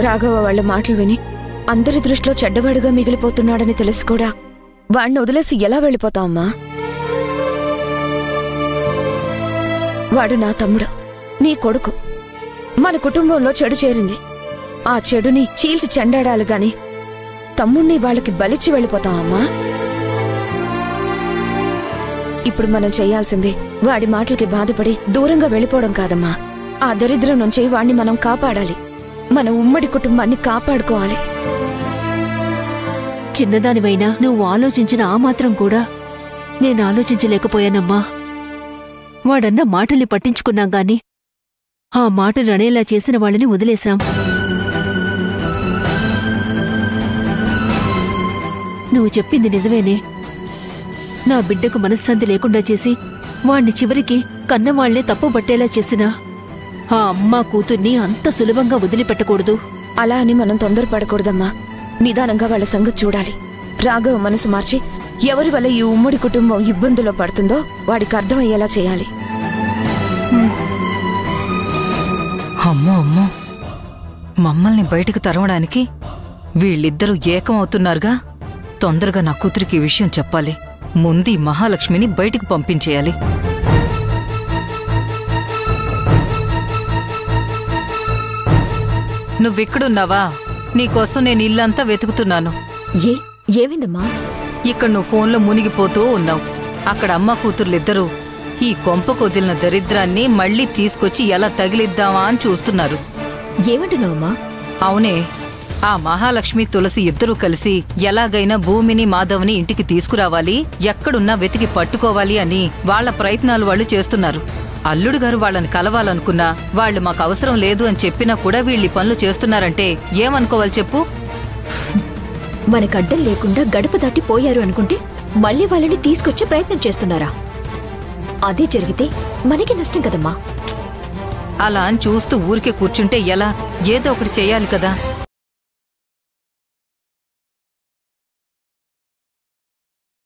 రాఘవ వాళ్ళ మాటలు విని అందరి దృష్టిలో చెడ్డవాడుగా మిగిలిపోతున్నాడని తెలిసి కూడా వాణ్ణి వదిలేసి ఎలా వెళ్ళిపోతావమ్మా? వాడు నా తమ్ముడు, నీ కొడుకు. మన కుటుంబంలో చెడు చేరింది. ఆ చెడుని చీల్చి చెండాడాలి గాని తమ్ముణ్ణి వాళ్ళకి బలిచ్చి వెళ్ళిపోతావమ్మా? ఇప్పుడు మనం చేయాల్సింది వాడి మాటలకి బాధపడి దూరంగా వెళ్ళిపోవడం కాదమ్మా. ఆ దరిద్రం నుంచి వాణ్ణి మనం కాపాడాలి. మన ఉమ్మడి కుటుంబాన్ని కాపాడుకోవాలి. చిన్నదానివైనా నువ్వు ఆలోచించిన ఆ మాత్రం కూడా నేను ఆలోచించలేకపోయానమ్మా. వాడన్న మాటల్ని పట్టించుకున్నాం గాని ఆ మాటలు అనేలా చేసిన వాళ్ళని వదిలేశాం. నువ్వు చెప్పింది నిజమేనే. నా బిడ్డకు మనశ్శాంతి లేకుండా చేసి వాణ్ణి చివరికి కన్నవాళ్లే తప్పుబట్టేలా చేసినా ఆ అమ్మా కూతుర్ని అంత సులభంగా వదిలిపెట్టకూడదు. అలా అని మనం తొందరపడకూడదమ్మా. నిదానంగా వాళ్ళ సంగతి చూడాలి. రాఘవ మనసు మార్చి ఎవరి వల్ల ఈ ఉమ్మడి కుటుంబం ఇబ్బందులో పడుతుందో వాడికి అర్థమయ్యేలా చేయాలి. అమ్మో అమ్మో, మమ్మల్ని బయటకు తరవడానికి వీళ్ళిద్దరూ ఏకమవుతున్నారుగా. తొందరగా నా కూతురికి ఈ విషయం చెప్పాలి. ముందు మహాలక్ష్మిని బయటకు పంపించేయాలి. నువ్విక్కడున్నావా? నీకోసం నేను ఇల్లంతా వెతుకుతున్నాను. ఏమైందమ్మా? ఇక్కడ నువ్వు ఫోన్లో మునిగిపోతూ ఉన్నావు. అక్కడ అమ్మ కూతుర్లిద్దరూ ఈ కొంపకు వదిలిన దరిద్రాన్ని మళ్లీ తీసుకొచ్చి ఎలా తగిలిద్దామా అని చూస్తున్నారు. ఏమంటున్నావమ్మా? అవునే, ఆ మహాలక్ష్మి తులసి ఇద్దరూ కలిసి ఎలాగైనా భూమిని మాధవ్ని ఇంటికి తీసుకురావాలి, ఎక్కడున్నా వెతికి పట్టుకోవాలి అని వాళ్ల ప్రయత్నాలు వాళ్ళు చేస్తున్నారు. అల్లుడు గారు వాళ్ళని కలవాలనుకున్నా వాళ్ళు మాకు అవసరం లేదు అని చెప్పినా కూడా వీళ్ళి పనులు చేస్తున్నారంటే ఏమనుకోవాలి చెప్పు? మనకడ్డం లేకుండా గడప దాటి పోయారు అనుకుంటే మళ్ళీ వాళ్ళని తీసుకొచ్చే ప్రయత్నం చేస్తున్నారా? అదే జరిగితే మనకి నష్టం కదమ్మా. అలా అని చూస్తూ ఊరికే కూర్చుంటే ఎలా? ఏదో ఒకటి చెయ్యాలి కదా.